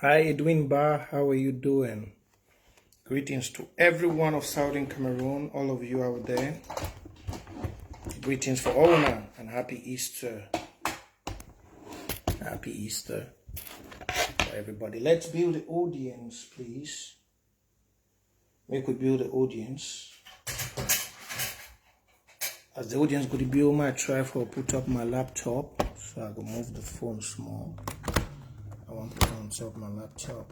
Hi, Edwin Bar. How are you doing? Greetings to everyone of Southern Cameroon, all of you out there. Greetings for Ona and happy Easter. Happy Easter for everybody. Let's build the audience, please. We could build the audience. As the audience could build, I try for put up my laptop. So I go move the phone small. I want to put on top my laptop.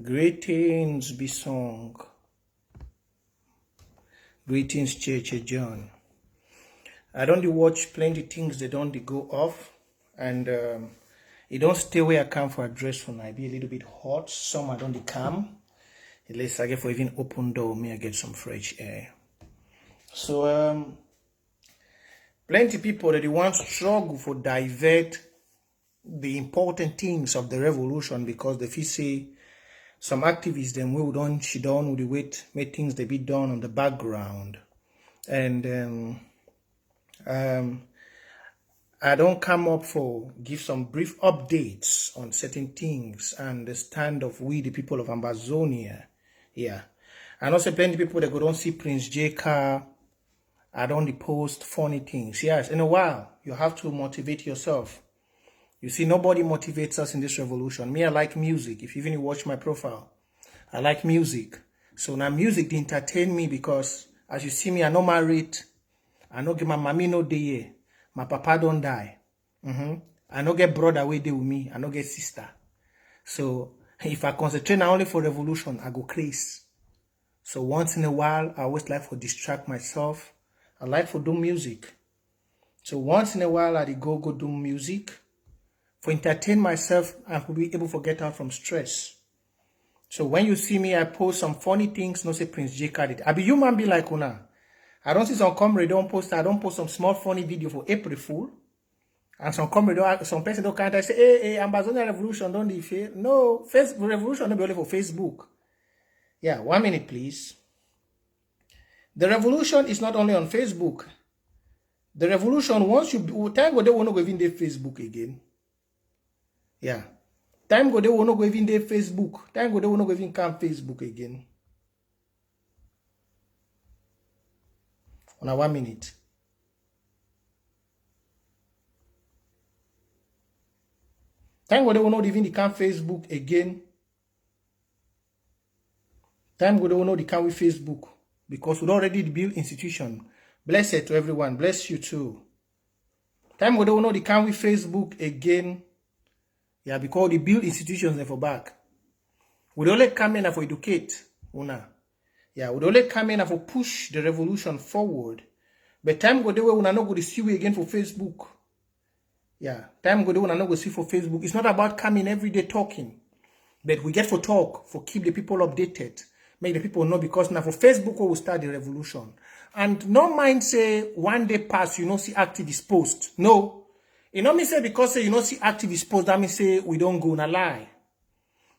Greetings, Bisong. Greetings, Cheche John. I don't watch plenty things, they don't go off. And it don't stay where I come for address for now. I be a little bit hot. Some I don't come. At least I get for even open door, me I get some fresh air. So plenty people that they want to struggle for divert the important things of the revolution because they feel say some activists them will don't she done with the wait make things they be done on the background. And I don't come up for give some brief updates on certain things and the stand of we the people of Amazonia. Yeah. And also plenty people that go don't see Prince J Car. I don't post funny things. Yes, in a while, you have to motivate yourself. You see, nobody motivates us in this revolution. Me, I like music. If you even watch my profile, I like music. So now music, they entertain me because, as you see me, I no married. I no get my mommy no day. My papa don't die. I no get brother way there with me. I no get sister. So if I concentrate now only for revolution, I go crazy. So once in a while, I always like to distract myself. I like to do music. So once in a while, I go do music. For entertain myself and to be able to get out from stress. So when you see me, I post some funny things, no say Prince J Card. I be human be like una. I don't see some comrade don't post, I don't post some small funny video for April Fool. And some comrade, some person don't can't say, hey, Amazonia Revolution don't fail. No, revolution don't be only for Facebook. Yeah, 1 minute, please. The revolution is not only on Facebook. The revolution, once you time go, they won't go even their Facebook again. Yeah. Time go, they won't go even their Facebook. Time go, they won't go even come Facebook again. On a 1 minute. Time go, they won't even come Facebook again. Time go, they won't come with Facebook. Because we already build institution. Blessed to everyone. Bless you too. Time go, they won't come with Facebook again. Yeah, because the build institutions for back. We only come in for educate. Una. Yeah, we only come in for push the revolution forward. But time go, they will not go to see we again for Facebook. Yeah, time go, they will not go see for Facebook. It's not about coming every day talking. But we get for talk, for keep the people updated. Make the people know because now for Facebook we will start the revolution. And no mind say one day pass, you know, see activists post. No. You know me say because say you know see activists post, that means say we don't go na lie.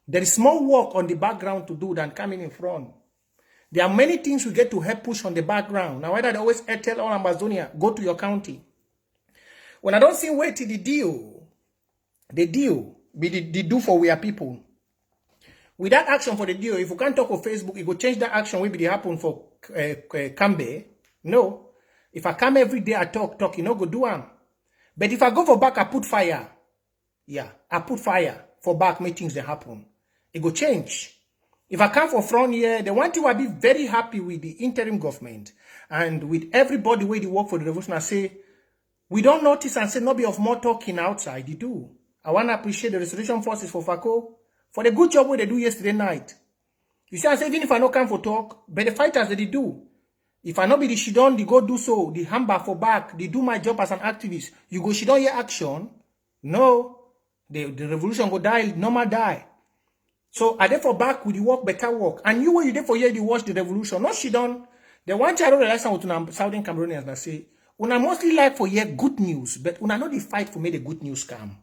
There is more work on the background to do than coming in front. There are many things we get to help push on the background. Now whether they always tell all Amazonia, go to your county. When I don't see wait till the deal be the do for we are people. With that action for the deal, if we can't talk on Facebook, it will change that action will be happen for Kambe. No. If I come every day, I talk, you know, go do am. But if I go for back, I put fire. Yeah, I put fire for back, make things that happen. It go change. If I come for front here, the one thing I'll be very happy with the interim government and with everybody where they work for the revolution, I say, we don't notice and say, no be of more talking outside. They do. I want to appreciate the restoration forces for FACO for the good job what they do yesterday night. You see, I say, even if I not come for talk, but the fighters that they do. If I not be the Shidon, they go do so. The Hamba for back, they do my job as an activist. You go Shidon your action. No. The revolution go die, normal die. So are they for back with the work, better work? And you were you there for here, you watch the revolution. Not Shidon. The one child realize with Southern Cameroonians that say, una mostly like for here good news, but una not the fight for me the good news come.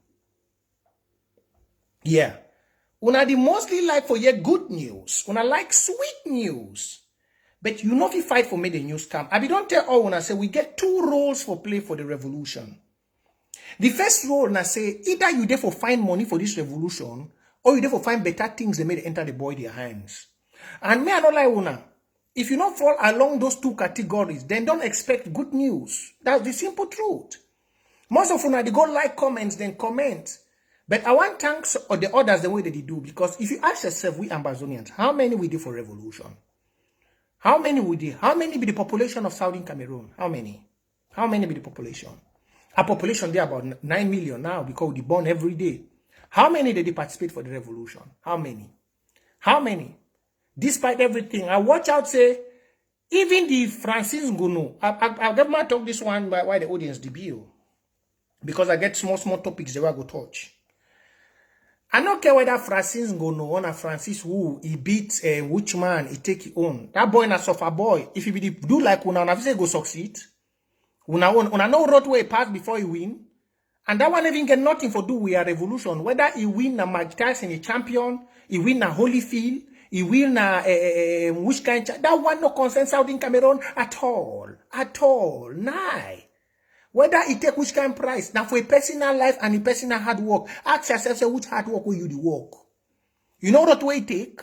Yeah. Una the mostly like for your good news. Una like sweet news. But you know if you fight for me the news come. I be don't tell all una say we get two roles for play for the revolution. The first role na say either you there for find money for this revolution or you there for find better things they made enter the boy their hands. And me I don't like una. If you not fall along those two categories, then don't expect good news. That's the simple truth. Most of una they go like comments, then comment. But I want thanks or the others the way that they do, because if you ask yourself, we Ambazonians, how many we do for revolution? How many we do? How many be the population of Southern Cameroon? How many? How many be the population? Our population there about 9 million now because they born every day. How many did they participate for the revolution? How many? How many? Despite everything, I watch out say, even the Francis Ngono, I'll never talk this one by why the audience debut. Because I get small topics they will go touch. I don't care whether Francis Ngono or Francis who he beat which man he take it on. That boy na suffer boy. If he be do like una say go succeed. Una no road way pass before he win. And that one even get nothing for do with a revolution. Whether he win a Mike Tyson a champion, he win a Holyfield, he win a which kind that one no concern Southern Cameroon at all. At all. Nah. Whether it take which kind of price. Now for a personal life and a personal hard work, ask yourself, say, which hard work will you the work? You know what way it take?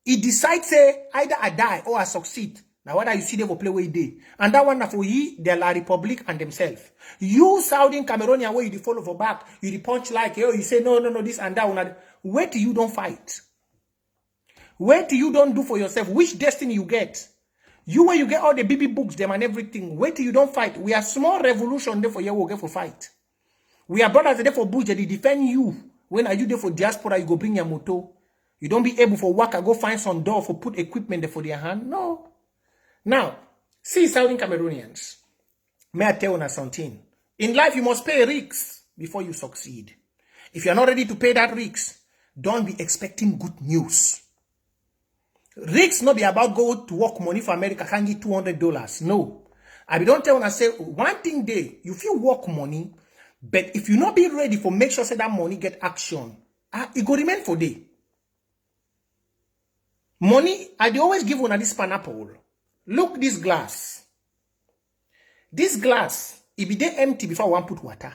He decides, say, either I die or I succeed. Now whether you see them will play where they. And that one for ye, they're La Republic and themselves. You Southern Cameroonian where you follow for back, you the punch like, oh, you say, no, this and that. Wait till you don't fight. Wait till you don't do for yourself. Which destiny you get? You where you get all the BB books, them and everything. Wait till you don't fight. We are small revolution there for you will get for fight. We are brothers there for bush, they defend you. When are you there for diaspora, you go bring your moto. You don't be able for work, I go find some door for put equipment there for their hand. No. Now, see Southern Cameroonians. May I tell you something? In life, you must pay risks before you succeed. If you are not ready to pay that risk, don't be expecting good news. Risks not be about go to work money for America can get $200. No. I don't tell when I say one thing day, you feel work money, but if you not be ready for make sure say that money get action, it go remain for day. Money, I always give one this pineapple. Look this glass. This glass, it be there empty before one put water.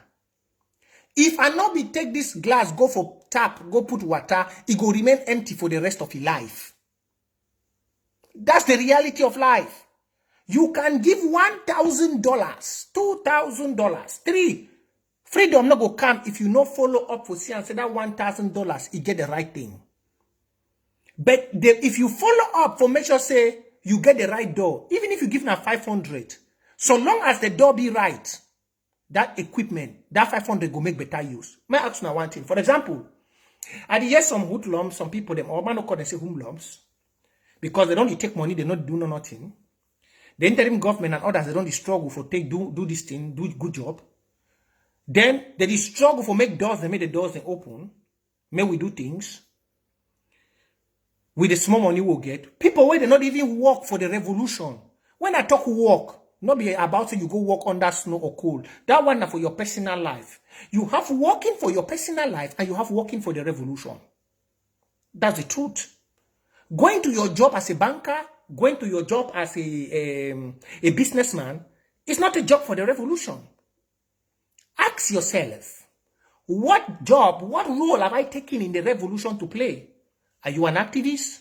If I not be take this glass, go for tap, go put water, it go remain empty for the rest of your life. That's the reality of life. You can give $1,000, $2,000, $3,000. Freedom not go come if you not follow up for see and say that $1,000, you get the right thing. But if you follow up for make sure say you get the right door, even if you give now 500, so long as the door be right, that equipment, that 500 go make better use. May I ask now one thing? For example, I hear some hoodlums, some people them or man no call them say hoodlums. Because they don't take money, they not do nothing. The interim government and others, they don't struggle for do this thing, do good job. Then they struggle for make doors, they make the doors they open. May we do things. With the small money we'll get. People where they not even work for the revolution. When I talk work, not be about you go work under snow or cold. That one for your personal life. You have working for your personal life and you have working for the revolution. That's the truth. Going to your job as a banker, going to your job as a businessman, is not a job for the revolution. Ask yourself, what job, what role have I taken in the revolution to play? Are you an activist?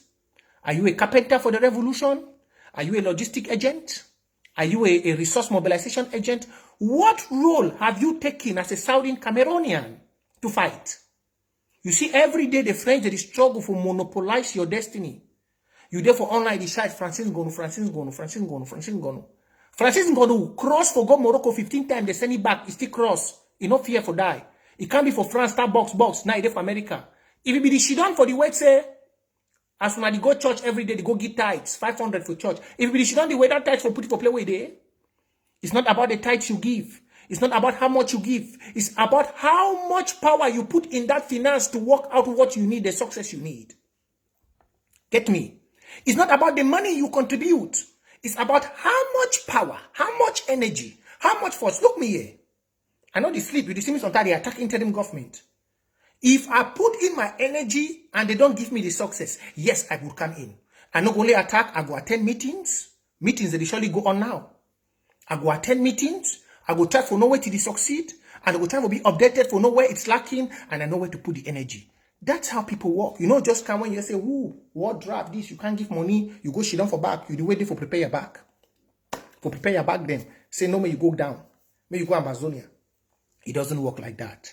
Are you a carpenter for the revolution? Are you a logistic agent? Are you a resource mobilization agent? What role have you taken as a Southern Cameroonian to fight? You see, every day the French, they struggle for monopolize your destiny. You therefore online decide Francis Ngono. Francis Ngono cross for go Morocco 15 times, they send it back, he still cross. He not fear for die. It can't be for France, box, now he for America. If it be the shidon for the way say, as when they go church every day, they go get tithes, 500 for church. If it be the shidon, the way that tithes for put it for play with there. It's not about the tithes you give. It's not about how much you give. It's about how much power you put in that finance to work out what you need, the success you need. Get me? It's not about the money you contribute. It's about how much power, how much energy, how much force. Look me here. I know they sleep. You see me sometimes they attack interim government. If I put in my energy and they don't give me the success, yes, I will come in. I not only attack, I go attend meetings. Meetings that they surely go on now. I go attend meetings. I go try for no way till they succeed. And they go try to be updated for know where it's lacking, and I know where to put the energy. That's how people work. You know, just come when you say, "Woo, what draft this? You can't give money. You go sit down for back. You do waiting for prepare your back. For prepare your back, then say no, may you go down. May you go Amazonia." It doesn't work like that.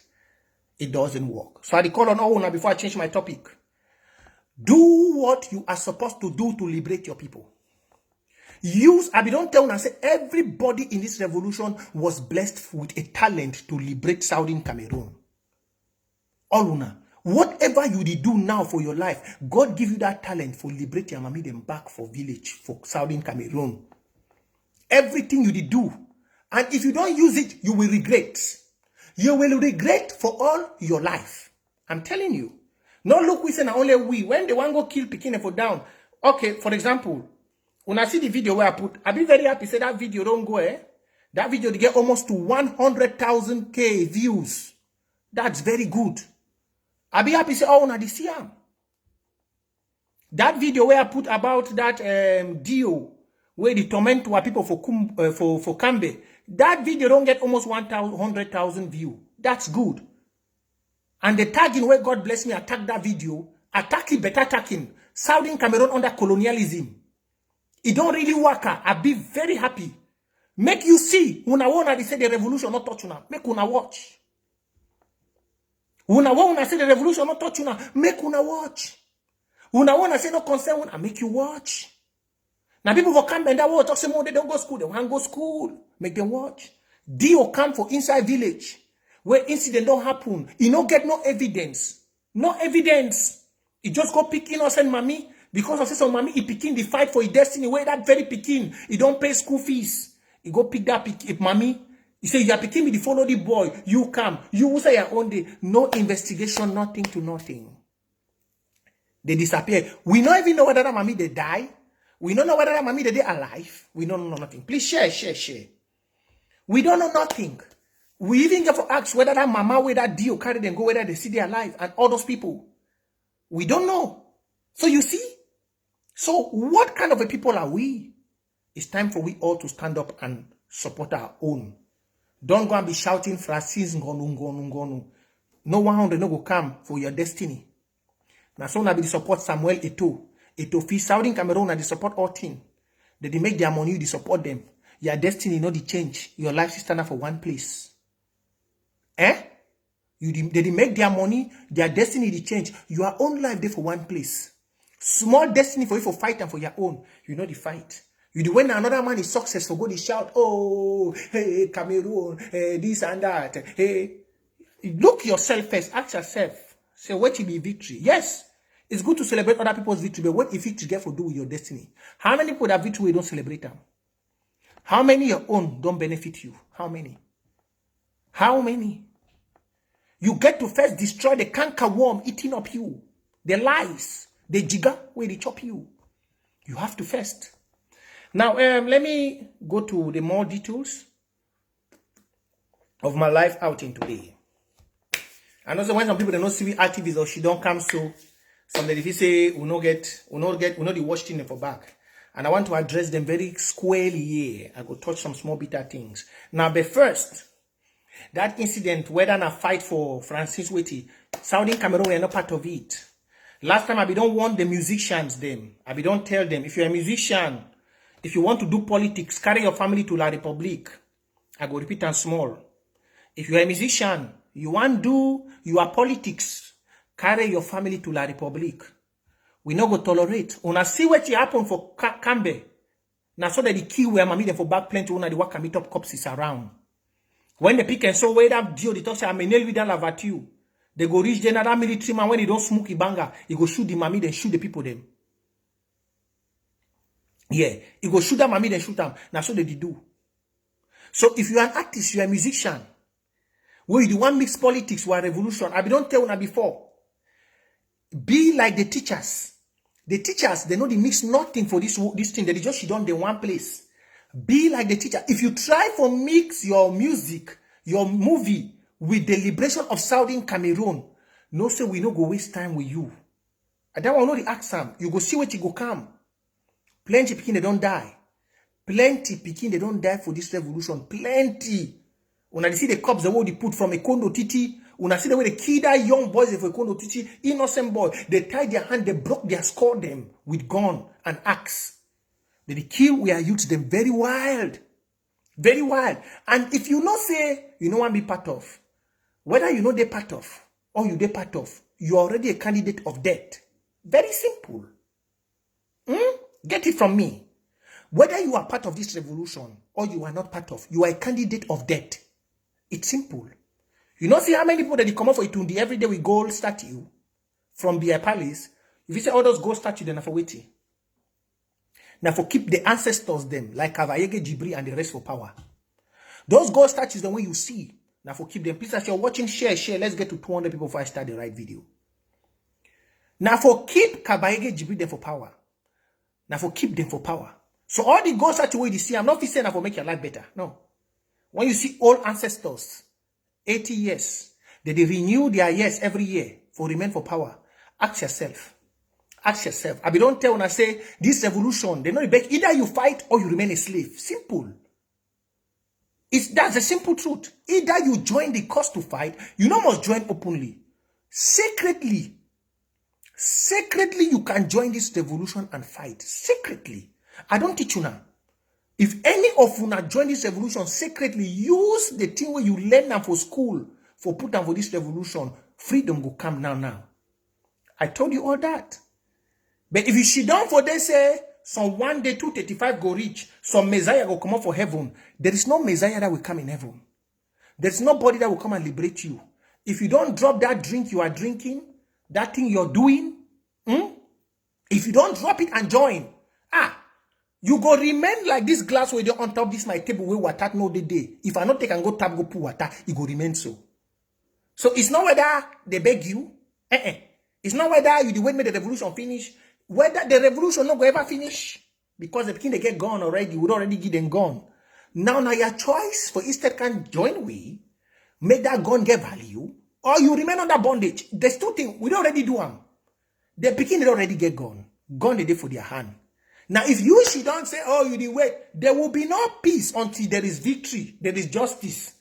It doesn't work. So I call on all now before I change my topic. Do what you are supposed to do to liberate your people. Don't tell and say everybody in this revolution was blessed with a talent to liberate Southern Cameroon. All una. Whatever you did do now for your life, God give you that talent for liberate your mommy them back for village, for Southern Cameroon. Everything you did do. And if you don't use it, you will regret. You will regret for all your life. I'm telling you. No look, we say only we. When they want to go kill Pekin for down. Okay, for example, when I see the video where I put, I'll be very happy say that video don't go, eh? That video they get almost to 100,000 views. That's very good. I'll be happy say, oh, now this year. That video where I put about that deal where the torment were people for Kambe. That video don't get almost 100,000 views. That's good. And the tagging where God bless me, attack that video, attacking, better attacking, Southern Cameroon under colonialism. It don't really work. I'll be very happy. Make you see, when I want to say the revolution not touch you now, make una watch. When I want to say the revolution not touch you now, make una watch. When I want to say no concern, I make you watch. Now people will come and that will talk some more, they don't go school, they want to go school. Make them watch. Dio come for inside village where incident don't happen. You don't get no evidence. No evidence. He just go pick innocent mommy because of some mommy he picking the fight for his destiny. Where that very picking, he don't pay school fees. He go pick that mommy. He say you are picking me the follow the boy. You come. You will say your own day. No investigation, nothing to nothing. They disappear. We don't even know whether that mommy they die. We don't know whether that mommy they alive. We don't know nothing. Please share. We don't know nothing. We even get for ask whether that mama where that deal carry them go, whether they see their life and all those people. We don't know. So you see? So what kind of a people are we? It's time for we all to stand up and support our own. Don't go and be shouting Francis Ngonu. No 100 no go come for your destiny. Now so now be support Samuel Eto'o. Eto'o fi Southern Cameroon and they support all team. They make their money, they support them. Your destiny no the change. Your life is stand up for one place. They make their money, their destiny they change. Your own life there for one place. Small destiny for you for fight and for your own. You know the fight. You do when another man is successful, go they shout, oh, hey, Cameroon, hey, this and that. Hey, look yourself first. Ask yourself. Say, what will be victory? Yes, it's good to celebrate other people's victory, but what if victory get to do with your destiny? How many people that victory don't celebrate them? How many your own don't benefit you? How many? How many? You get to first destroy the canker worm eating up you. The lies, the jigger where they chop you. You have to first. Now, let me go to the more details of my life outing today. I know when some people they don't see me activists or she don't come, so some if you say we no the watch thing for back. And I want to address them very squarely here. I go touch some small bitter things. Now, but first, that incident, whether I fight for Francis Weti, Southern Cameroon were not part of it. Last time I don't want the musicians them. I don't tell them, if you're a musician, if you want to do politics, carry your family to La Republique. I go repeat and small. If you're a musician, you want to do your politics, carry your family to La Republique. We no go tolerate. Una see what happen for Kambe. Now so that the key where mommy them for back plenty una the work can meet up corpses around. When they pick and so where that deal, they talk say I'm a nail with that lavatu. They go reach general military man when he don't smoke a banger, he go shoot the mommy, then shoot the people them. Yeah, he go shoot that mommy, then shoot them. Now so they do. So if you're an artist, you're a musician, where you do one mix politics or revolution, I don't tell una before. Be like the teachers. The teachers, they know they mix nothing for this thing. They just sit down in one place. Be like the teacher. If you try to mix your music, your movie with the liberation of Southern Cameroon, no say we no go waste time with you. I don't want to know the accent. You go see what you go come. Plenty Pekin they don't die. Plenty Pekin they don't die for this revolution. Plenty. Una see the cops the way they put from a condo titi. Una see the way they kill that young boys for a condo titi, innocent boy. They tie their hand, they broke, they score them with gun and axe. They kill we are youth them very wild. Very wild. And if you not say you know what be part of, whether you know they part of or you they part of, you're already a candidate of death. Very simple. Get it from me. Whether you are part of this revolution or you are not part of, you are a candidate of death. It's simple. You know, see how many people that they come up for Itundi every day with gold statue from Bia Palace. If you say all those gold statues, then for waiting. Now for keep the ancestors them, like Kavayege Jibri and the rest for power. Those gold statues, the way you see. Now for keep them. Please, as you're watching, share. Let's get to 200 people before I start the right video. Now for keep Kavayege Jibri them for power. Now for keep them for power. So all the gold statues where you see, I'm not saying for make your life better. No. When you see old ancestors, 80 years, they renew their years every year for remain for power. Ask yourself. Ask yourself. I don't tell when I say this revolution, they know beg either you fight or you remain a slave. Simple. That's the simple truth. Either you join the cause to fight, you not must join openly. Secretly, you can join this revolution and fight. Secretly. I don't teach you now. If any of you not join this revolution secretly, use the thing where you learn them for school, for put them for this revolution, freedom will come now. I told you all that. But if you sit down for they say, some one day 235 go reach, some Messiah will come up for heaven. There is no Messiah that will come in heaven. There's nobody that will come and liberate you. If you don't drop that drink you are drinking, that thing you're doing, if you don't drop it and join, you go remain like this glass where you're on top this my table where water no day. If I not take and go tap go pour water, it go remain so. So it's not whether they beg you. It's not whether you the way made the revolution finish. Whether the revolution not go ever finish. Because the beginning they get gone already, would already get them gone. Now your choice for instead can join we, make that gun get value, or you remain under bondage. There's two things. We don't already do them. The beginning they already get gone. Gone the day for their hand. Now, if you should don't say, oh, you did wait, there will be no peace until there is victory, there is justice.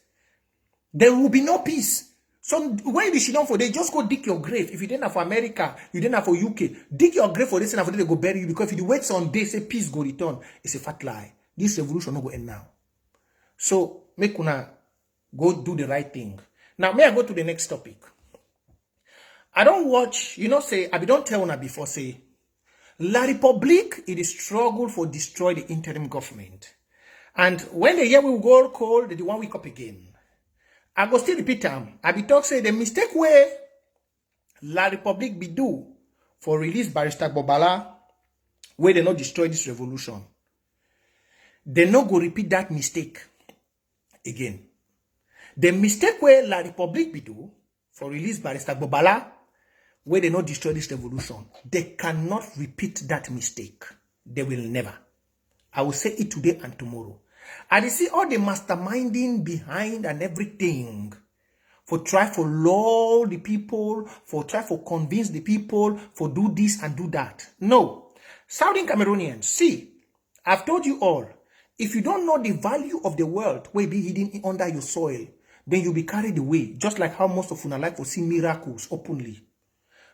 There will be no peace. So when you sit down for they just go dig your grave. If you didn't have for America, you didn't have for UK, dig your grave for this and for they go bury you. Because if you wait some day, say peace go return, it's a fat lie. This revolution not go end now. So make una go do the right thing. Now may I go to the next topic. I don't watch, say I don't tell una before say La République is the struggle for destroy the interim government. And when the year will go cold, they one week up again. I go still repeat them. I be talk say the mistake way La République be do for release Barrister Gbobala, where they not destroy this revolution. They not go repeat that mistake again. The mistake where La République be do for release Barrister Gbobala, where they not destroy this revolution, they cannot repeat that mistake. They will never. I will say it today and tomorrow. And you see all the masterminding behind and everything for try for lull the people, for try for convince the people, for do this and do that. No. Southern Cameroonians, see, I've told you all, if you don't know the value of the world will be hidden under your soil, then you'll be carried away, just like how most of you like to see miracles openly.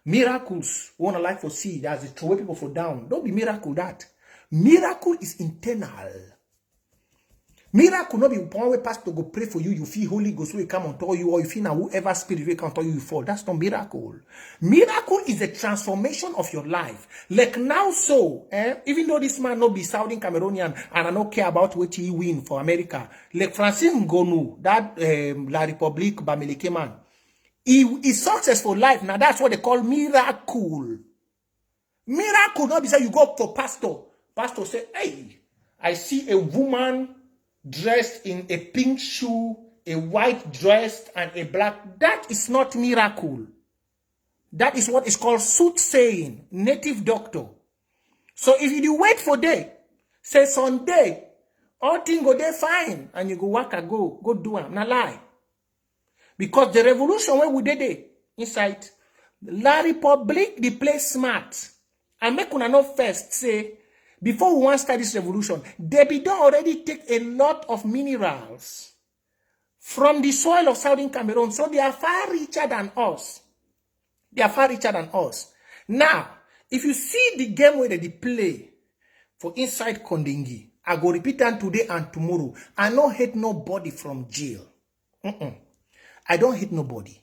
Miracles, we want to like to see that's the throw people for down. Don't be miracle that. Miracle is internal. Miracle not be one way pastor go pray for you, you feel Holy Ghost will come and tell you, or you feel now whoever spirit will come tell you fall. That's not miracle. Miracle is a transformation of your life. Like now so, even though this man not be Southern Cameroonian and I don't care about what he win for America, like Francis Ngannou, that La République Bamileke man, His successful life, now that's what they call miracle. Miracle, not be say you go for pastor. Pastor say, hey, I see a woman dressed in a pink shoe, a white dress, and a black. That is not miracle. That is what is called soothsaying, native doctor. So if you wait for day, say Sunday, all things go there fine, and you go work and go do them. Not lie. Because the revolution where we did it inside La République, the place smart. And make una know first say, before we want to start this revolution, they be done already take a lot of minerals from the soil of Southern Cameroon. So they are far richer than us. They are far richer than us. Now, if you see the game where they play for inside Kondingi, I go repeat them today and tomorrow. I don't hate nobody from jail. I don't hate nobody.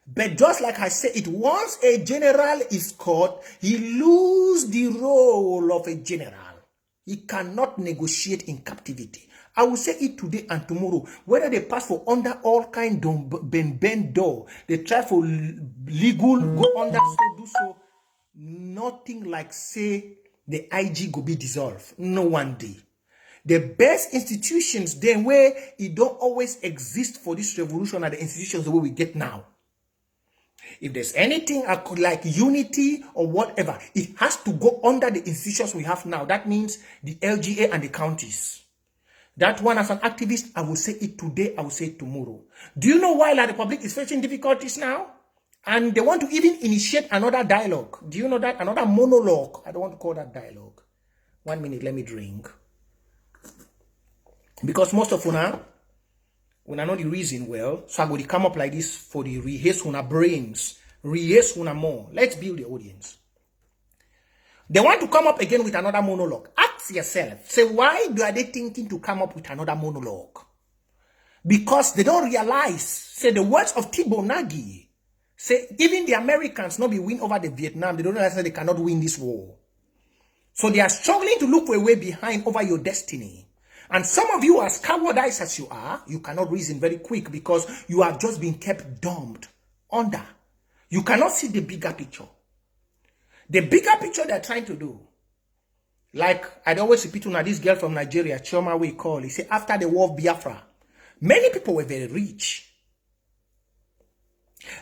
But just like I said, it once a general is caught, he loses the role of a general. He cannot negotiate in captivity. I will say it today and tomorrow. Whether they pass for under all kind of bend door, they try for legal, go under, so do so. Nothing like say the IG go be dissolved. No one day. The best institutions, then where it don't always exist for this revolution are the institutions the way we get now. If there's anything like unity or whatever, it has to go under the institutions we have now. That means the LGA and the counties. That one, as an activist, I will say it today, I will say it tomorrow. Do you know why La Republic is facing difficulties now? And they want to even initiate another dialogue. Do you know that? Another monologue. I don't want to call that dialogue. 1 minute, let me drink. Because most of una know the reason well. So I'm going to come up like this for the rehearse una brains. Rehearse una more. Let's build the audience. They want to come up again with another monologue. Ask yourself, say, why are they thinking to come up with another monologue? Because they don't realize, say, the words of Thabo Mbeki, say, even the Americans not be win over the Vietnam, they don't realize that they cannot win this war. So they are struggling to look for a way behind over your destiny. And some of you, as cowardice as you are, you cannot reason very quick because you have just been kept dumbed under. You cannot see the bigger picture. The bigger picture they're trying to do. Like, I'd always repeat to this girl from Nigeria, Chioma we call, he said, after the war of Biafra, many people were very rich.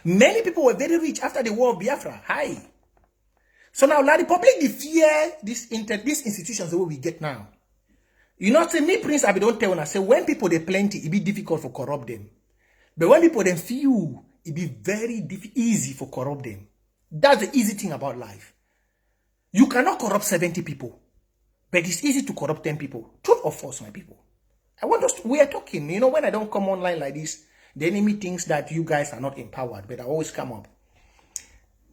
Many people were very rich after the war of Biafra. Hi. So now, La Republic, they fear these institutions the way we get now. You know, say me, Prince Abi, don't tell when I say, when people they plenty, it be difficult for corrupt them. But when people they few, it be very easy for corrupt them. That's the easy thing about life. You cannot corrupt 70 people, but it's easy to corrupt 10 people. Truth or false, my people? I want us to, we are talking, you know, when I don't come online like this, the enemy thinks that you guys are not empowered, but I always come up.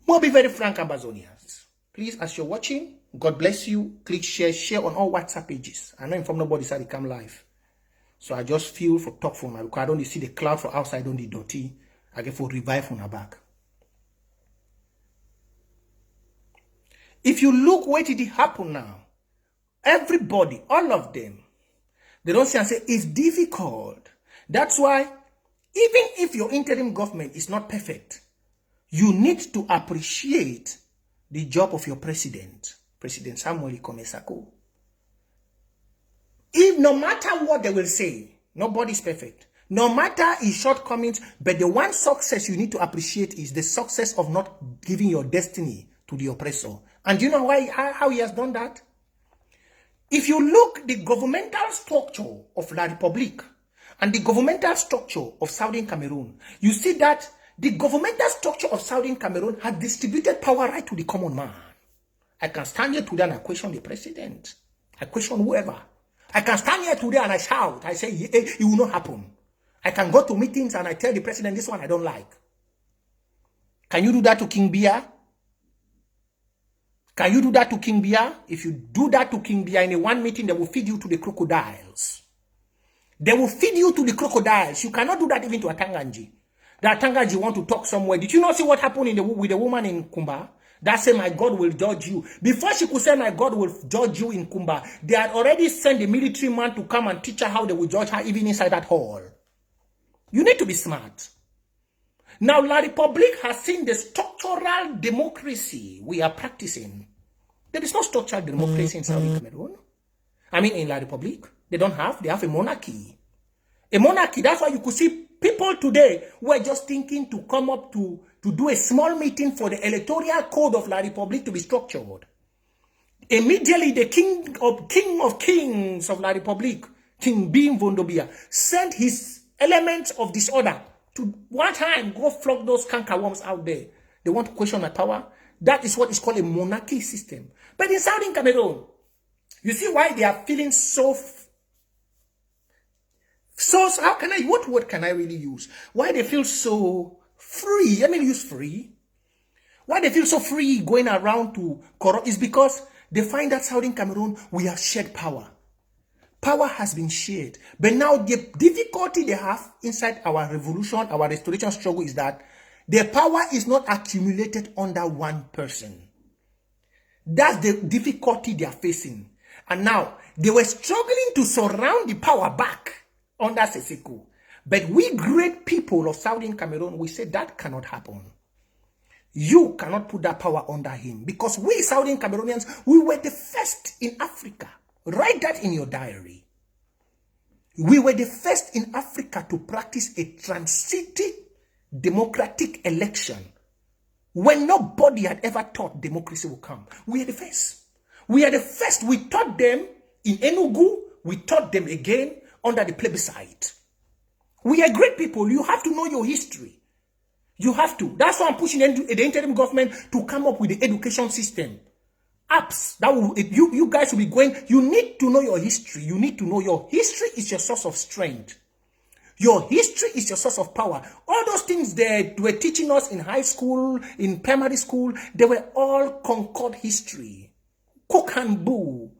We'll be very frank, Amazonians. Please, as you're watching, God bless you. Click share on all WhatsApp pages. I know inform nobody said it come live. So I just feel for talk for my, because I don't see the cloud for outside, don't the dirty. I get for revive on her back. If you look where did it happen now, everybody, all of them, they don't say and say it's difficult. That's why even if your interim government is not perfect, you need to appreciate the job of your president, President Samuel Ikome Sako. If no matter what they will say, nobody's perfect. No matter his shortcomings, but the one success you need to appreciate is the success of not giving your destiny to the oppressor. And do you know why how he has done that? If you look the governmental structure of La Republic and the governmental structure of Southern Cameroon, you see that the governmental structure of Southern Cameroon has distributed power right to the common man. I can stand here today and I question the president. I question whoever. I can stand here today and I shout. I say, it will not happen. I can go to meetings and I tell the president, this one I don't like. Can you do that to King Biya? Can you do that to King Biya? If you do that to King Biya in a one meeting, they will feed you to the crocodiles. They will feed you to the crocodiles. You cannot do that even to Atanganji. The Atanganji want to talk somewhere. Did you not see what happened with the woman in Kumba? That said, my God will judge you. Before she could say, my God will judge you in Kumba, they had already sent the military man to come and teach her how they will judge her even inside that hall. You need to be smart. Now, La Republic has seen the structural democracy we are practicing. There is no structural democracy in Southern Cameroon. I mean, in La Republic, they have a monarchy. A monarchy, that's why you could see people today who are just thinking to come up to do a small meeting for the electoral code of La Republic to be structured. Immediately, the king of kings of La Republic, King Bim Vondobia, sent his elements of disorder to one time go flog those cankerworms out there. They want to question my power. That is what is called a monarchy system. But in Southern Cameroon, you see why they are feeling so So how can I, what word can I really use? Why they feel so free? Let me use free. Why they feel so free going around to corrupt is because they find that Southern Cameroon, we have shared power. Power has been shared. But now the difficulty they have inside our revolution, our restoration struggle is that the power is not accumulated under one person. That's the difficulty they are facing. And now, they were struggling to surround the power back under Seseko. But we great people of Southern Cameroon, we said that cannot happen. You cannot put that power under him. Because we Southern Cameroonians, we were the first in Africa. Write that in your diary. We were the first in Africa to practice a transitive democratic election when nobody had ever thought democracy would come. We are the first. We are the first. We taught them in Enugu. We taught them again under the plebiscite. We are great people. You have to know your history. You have to. That's why I'm pushing the interim government to come up with the education system. Apps that will, you guys will be going. You need to know your history. You need to know your history is your source of strength. Your history is your source of power. All those things they were teaching us in high school, in primary school, they were all Concord history. Cook and Boo,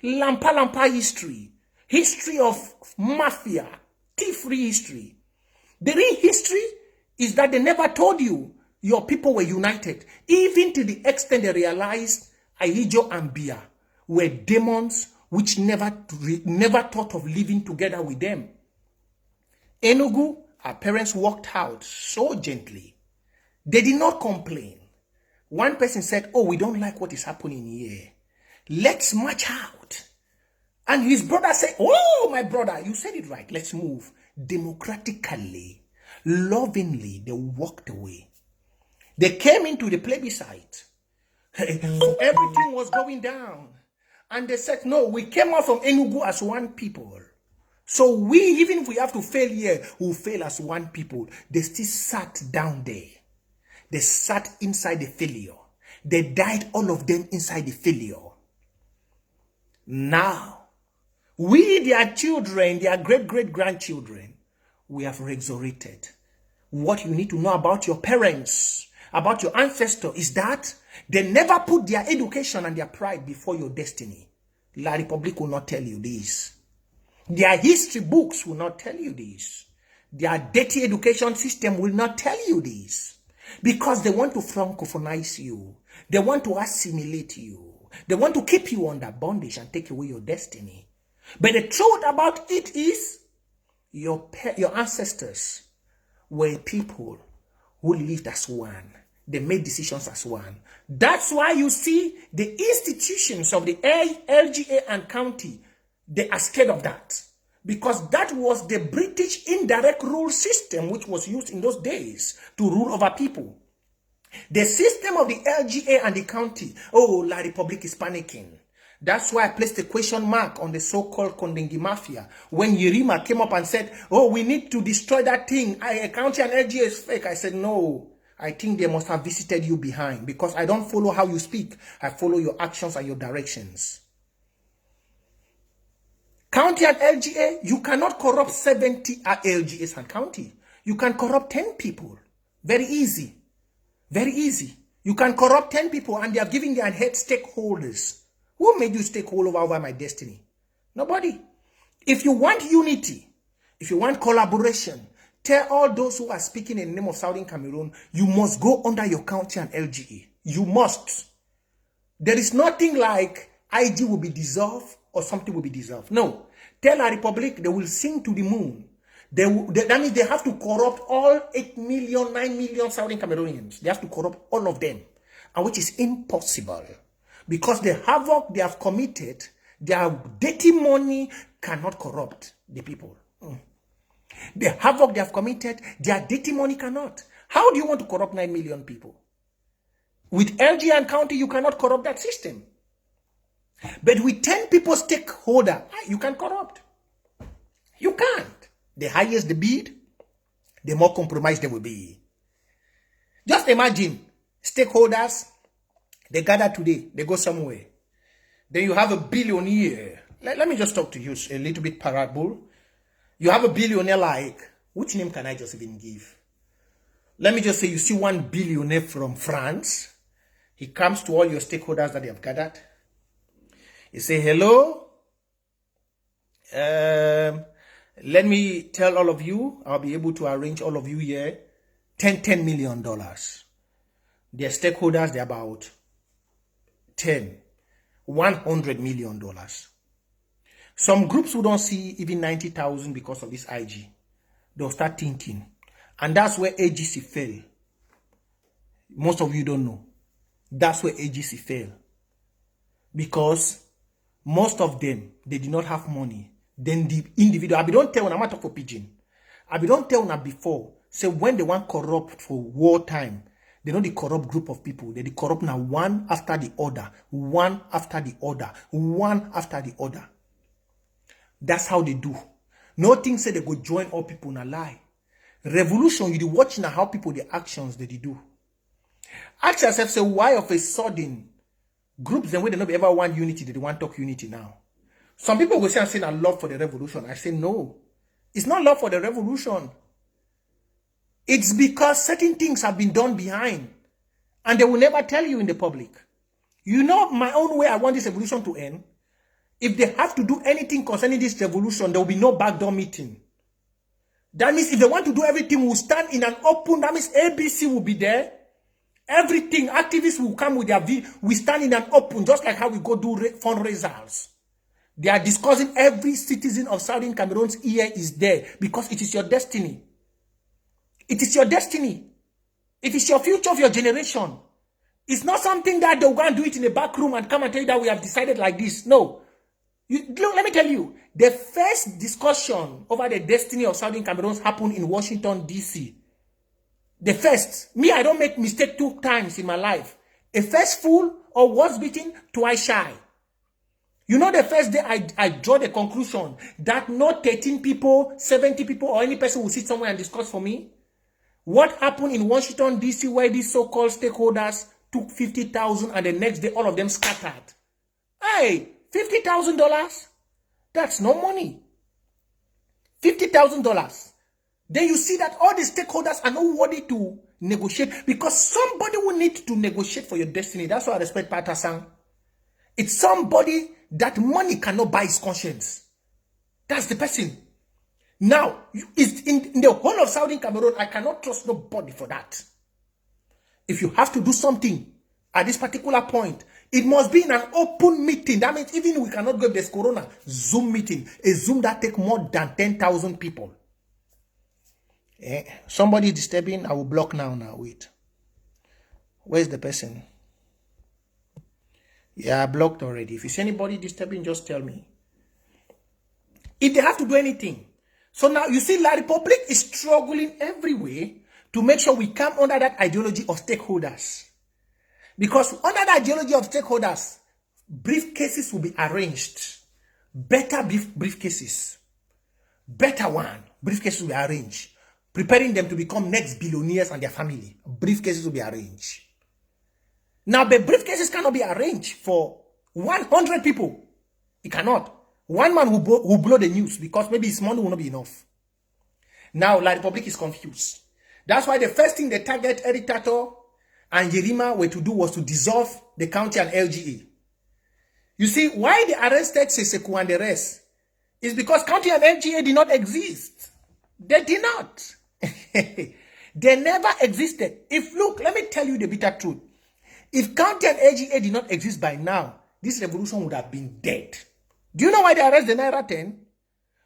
Lampa Lampa history, history of mafia, thief-free history. The real history is that they never told you your people were united, even to the extent they realized Ahijo and Bia were demons which never thought of living together with them. Enugu, our parents walked out so gently. They did not complain. One person said, oh, we don't like what is happening here. Let's march out. And his brother said, oh, my brother, you said it right. Let's move. Democratically, lovingly, they walked away. They came into the plebiscite. Everything was going down. And they said, no, we came out from Enugu as one people. So we, even if we have to fail here, we'll fail as one people. They still sat down there. They sat inside the failure. They died, all of them, inside the failure. Now, we, their children, their great-great-grandchildren, we have resurrected. What you need to know about your parents, about your ancestors, is that they never put their education and their pride before your destiny. La Republique will not tell you this. Their history books will not tell you this. Their dirty education system will not tell you this. Because they want to francophonize you. They want to assimilate you. They want to keep you under bondage and take away your destiny. But the truth about it is, your ancestors were people who lived as one. They made decisions as one. That's why you see the institutions of the LGA and county, they are scared of that. Because that was the British indirect rule system which was used in those days to rule over people. The system of the LGA and the county, oh, La Republique is panicking. That's why I placed a question mark on the so-called Kondengi Mafia. When Yerima came up and said, oh, we need to destroy that thing. County and LGA is fake. I said, no, I think they must have visited you behind because I don't follow how you speak. I follow your actions and your directions. County and LGA, you cannot corrupt 70 LGAs and county. You can corrupt 10 people. Very easy. Very easy. You can corrupt 10 people and they are giving their head stakeholders. Who made you stakeholder over my destiny? Nobody. If you want unity, if you want collaboration, tell all those who are speaking in the name of Southern Cameroon, you must go under your county and LGA. You must. There is nothing like IG will be dissolved or something will be dissolved. No. Tell La Republique they will sing to the moon. That means they have to corrupt all 8 million, 9 million Southern Cameroonians. They have to corrupt all of them. And which is impossible. Because the havoc they have committed, their dirty money cannot corrupt the people. The havoc they have committed, their dirty money cannot. How do you want to corrupt 9 million people? With LG and county, you cannot corrupt that system. But with 10 people stakeholder, you can corrupt. You can't. The higher the bid, the more compromised they will be. Just imagine, stakeholders, they gather today, they go somewhere. Then you have a billionaire. Let me just talk to you a little bit parable. You have a billionaire like, which name can I just even give? Let me just say, you see one billionaire from France. He comes to all your stakeholders that they have gathered. He say, hello. Let me tell all of you, I'll be able to arrange all of you here $10 million. Their stakeholders, they're about 100 million dollars. Some groups who don't see even 90,000 because of this IG, they'll start thinking. And that's where AGC fell. Most of you don't know. That's where AGC fell. Because most of them, they did not have money. Then the individual, I don't tell when I'm talking for pigeon. I don't tell when before. Say when they want corrupt for wartime, they know the corrupt group of people. They corrupt now one after the other. One after the other. One after the other. That's how they do. Nothing say they go join all people in a lie. Revolution, you watching how people, the actions that they do. Ask yourself, say, why of a sudden groups then where they never ever want unity, they want to talk unity now. Some people will say, I'm saying I love for the revolution. I say no. It's not love for the revolution. It's because certain things have been done behind. And they will never tell you in the public. You know my own way I want this revolution to end. If they have to do anything concerning this revolution, there will be no backdoor meeting. That means if they want to do everything, we'll stand in an open. That means ABC will be there. Everything, activists will come with their view. We stand in an open, just like how we go do fundraisers. They are discussing every citizen of Southern Cameroon's ear is there because it is your destiny. It is your destiny. It is your future of your generation. It's not something that they'll go and do it in a back room and come and tell you that we have decided like this. No. Look, let me tell you, the first discussion over the destiny of Southern Cameroon happened in Washington, D.C. The first. Me, I don't make mistake 2 times in my life. A first fool or words beaten, twice shy. You know the first day I draw the conclusion that not 13 people, 70 people, or any person will sit somewhere and discuss for me. What happened in Washington, D.C., where these so-called stakeholders took 50,000 and the next day all of them scattered. Hey, $50,000? That's no money. $50,000. Then you see that all the stakeholders are not worthy to negotiate because somebody will need to negotiate for your destiny. That's why I respect Patterson. It's somebody that money cannot buy his conscience. That's the person. Now, it's in the whole of Southern Cameroon, I cannot trust nobody for that. If you have to do something at this particular point, it must be in an open meeting. That means even we cannot go if there's corona, Zoom meeting. A Zoom that take more than 10,000 people. Somebody disturbing, I will block now. Wait. Where's the person? Yeah, I blocked already. If you see anybody disturbing, just tell me. If they have to do anything. So now you see La Republic is struggling every way to make sure we come under that ideology of stakeholders. Because under the ideology of stakeholders, briefcases will be arranged. Better briefcases. Better one. Briefcases will be arranged. Preparing them to become next billionaires and their family. Briefcases will be arranged. Now, the briefcases cannot be arranged for 100 people. It cannot. One man will blow the news because maybe his money will not be enough. Now, La Republic is confused. That's why the first thing the target editor and Yerima were to do was to dissolve the county and LGA. You see, why they arrested Seseku and the rest is because county and LGA did not exist. They did not. They never existed. Look, let me tell you the bitter truth. If county and LGA did not exist by now, this revolution would have been dead. Do you know why they arrested the Naira 10?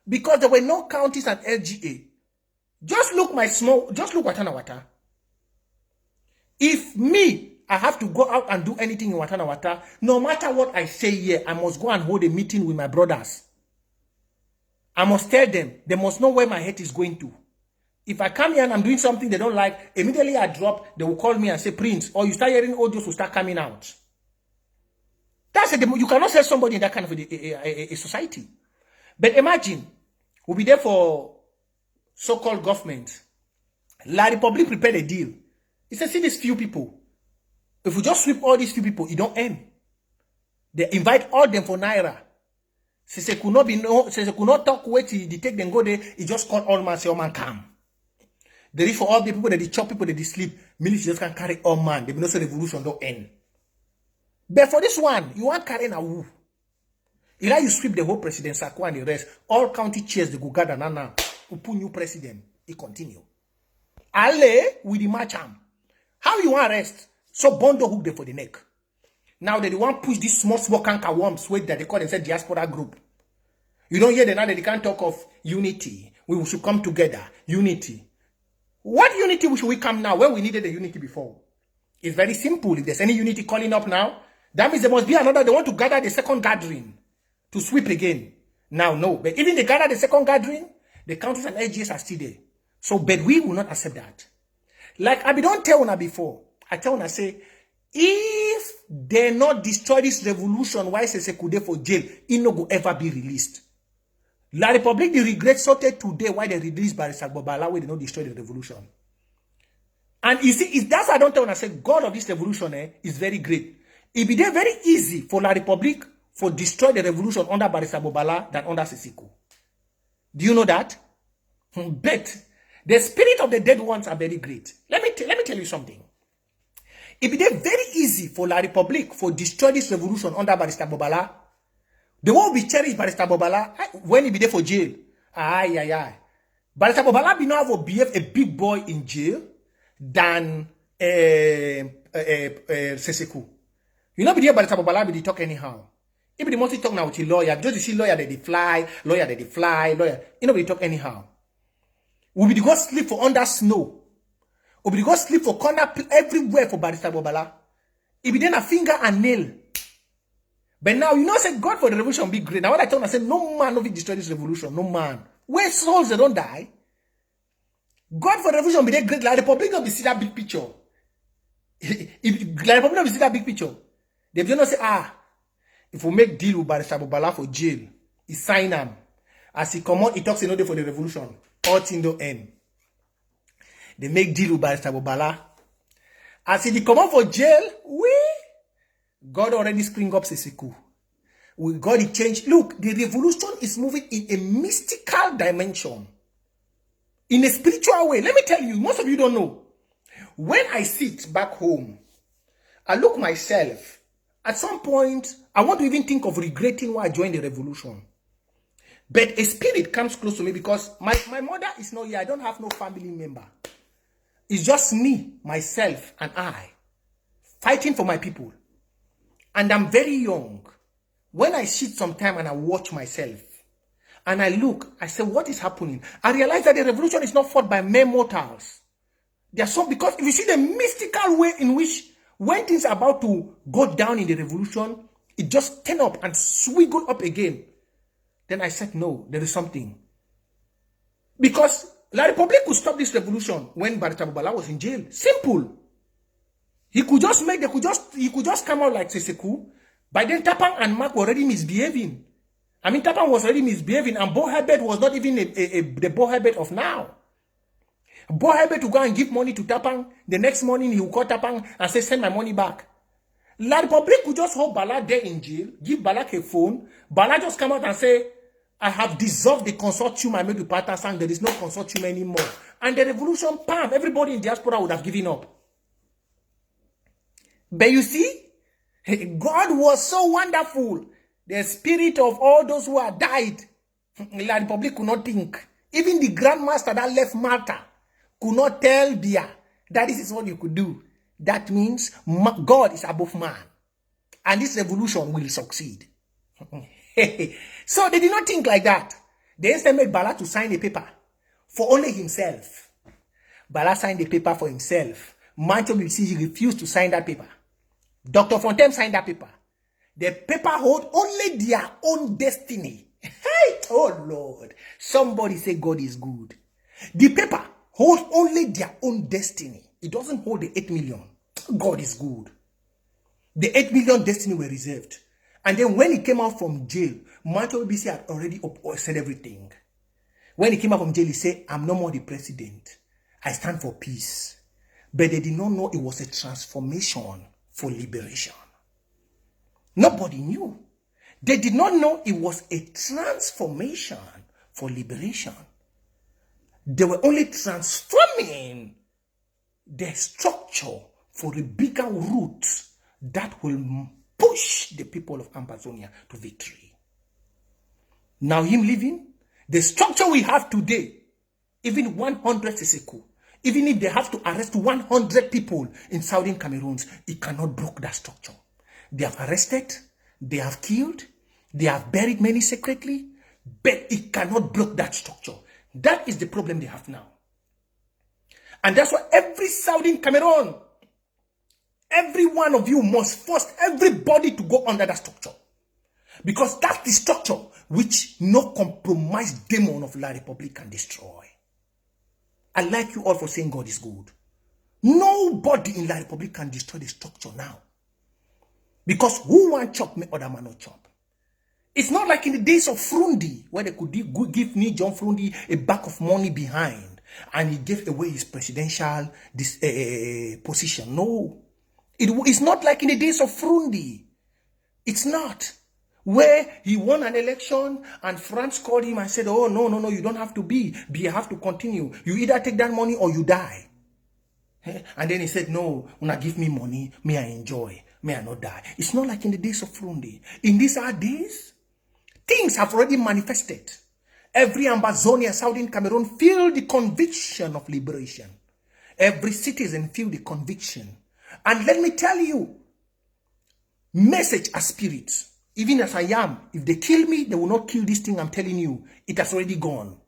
Because there were no counties and LGA. Just look Watana Wata. If me, I have to go out and do anything in Watana Wata, no matter what I say here, I must go and hold a meeting with my brothers. I must tell them, they must know where my head is going to. If I come here and I'm doing something they don't like, immediately I drop, they will call me and say, Prince, or you start hearing audios will start coming out. That's it. You cannot say somebody in that kind of a society. But imagine, we'll be there for so-called government. La Republic prepared a deal. It says, see these few people. If we just sweep all these few people, it don't end. They invite all them for Naira. Since they could not be no, since they could not talk, wait till they take them go there, he just called all man, say all man come. They reach for all the people that they chop people that they sleep, military just can carry all man. They will not say revolution don't end. But for this one, you want carrying a woo. Either you sweep the whole president, Sakwa and the rest, all county chairs, they go gather now, who put new president, he continue. Ale with the match arm. How you want arrest? So Bondo hook them for the neck. Now they want push this small canker worms way that they call themselves diaspora group. You don't hear them now that they can't talk of unity. We should come together. Unity. What unity should we come now when we needed the unity before? It's very simple. If there's any unity calling up now, that means there must be another. They want to gather the second gathering to sweep again. Now, no. But even they gather the second gathering, the counties and SGS are still there. So, but we will not accept that. Like I don't tell una before. I tell una say, if they not destroy this revolution, why Seseku dey for jail, it no go ever be released. La Republic, they regret sorted today why they released Barrister Gbobala where they not destroy the revolution. And you see, that's why I don't tell una say God of this revolution is very great. It be there very easy for La Republic for destroy the revolution under Barrister Gbobala than under Seseku. Do you know that? But the spirit of the dead ones are very great. Let me tell you something. It be there very easy for La Republic for destroy this revolution under Barrister Gbobala. The one we cherish Barrister Gbobala when he be there for jail. Aye. Barrister Gbobala be now have behave a big boy in jail than Seseku. You know be there Barrister Gbobala be they talk anyhow. If they mostly talk now with a lawyer, just you see lawyer that they fly, lawyer. You know they talk anyhow. We be go sleep for under snow. We be go sleep for corner everywhere for Barrister Gbobala. It be then a finger and nail. But now, you know, say God for the revolution be great. Now, what I told him, I said, no man will destroy this revolution. No man. Where souls, they don't die. God for the revolution be there great. Like the Republic will be see that big picture. If the Republic will see that big picture, they don't say, if we make deal with Barrister Gbobala for jail, he sign him. As he come out, he talks another for the revolution. All things don't end. They make deal with Barrister Gbobala. As he come out for jail, God already spring up Seseku. God it changed. Look, the revolution is moving in a mystical dimension. In a spiritual way. Let me tell you, most of you don't know. When I sit back home, I look myself. At some point, I want to even think of regretting why I joined the revolution. But a spirit comes close to me because my mother is not here. I don't have no family member. It's just me, myself, and I fighting for my people. And I'm very young. When I sit sometime and I watch myself, and I look, I say, what is happening? I realize that the revolution is not fought by mere mortals. There are some, because if you see the mystical way in which, when things are about to go down in the revolution, it just turn up and swiggle up again. Then I said, no, there is something. Because La Republic could stop this revolution when Barrister Gbobala was in jail. Simple. He could just come out like Seseku. By then, Tapang and Mark were already misbehaving. I mean, Tapang was already misbehaving, and Bo Herbert was not even the Bo Herbert of now. Bo Herbert to go and give money to Tapang. The next morning, he will call Tapang and say, send my money back. La Republic could just hold Bala there in jail, give Balak a phone. Bala just come out and say, I have dissolved the consortium I made with Patasang. There is no consortium anymore. And the revolution, bam, everybody in diaspora would have given up. But you see, God was so wonderful. The spirit of all those who had died, La Republic could not think. Even the grandmaster that left Malta could not tell Bia that this is what you could do. That means God is above man. And this revolution will succeed. So they did not think like that. They instead made Bala to sign a paper for only himself. Bala signed the paper for himself. Mancho BBC refused to sign that paper. Dr. Fontaine signed that paper. The paper hold only their own destiny. Hey, oh Lord. Somebody say God is good. The paper hold only their own destiny. It doesn't hold the 8 million. God is good. The 8 million destiny were reserved. And then when he came out from jail, Mancho BBC had already said everything. When he came out from jail, he said, I'm no more the president. I stand for peace. But they did not know it was a transformation for liberation. Nobody knew. They did not know it was a transformation for liberation. They were only transforming the structure for a bigger root that will push the people of Ambazonia to victory. Now him leaving, the structure we have today, even 100 Seseko, even if they have to arrest 100 people in Southern Cameroon, it cannot break that structure. They have arrested, they have killed, they have buried many secretly, but it cannot break that structure. That is the problem they have now. And that's why every Southern Cameroon, every one of you must force everybody to go under that structure. Because that's the structure which no compromised demon of La Republic can destroy. I like you all for saying God is good. Nobody in La Republic can destroy the structure now. Because who want chop, me other man not chop. It's not like in the days of Frundi, where they could give me, John Frundi, a bag of money behind, and he gave away his presidential position. No. It's not like in the days of Frundi. It's not. Where he won an election and France called him and said, oh, no, you don't have to be. You have to continue. You either take that money or you die. And then he said, no, when I give me money, may I enjoy, may I not die. It's not like in the days of Frundi. In these hard days, things have already manifested. Every Ambazonia, Southern Cameroon, feel the conviction of liberation. Every citizen feel the conviction. And let me tell you, message as spirits. Even as I am, if they kill me, they will not kill this thing I'm telling you. It has already gone.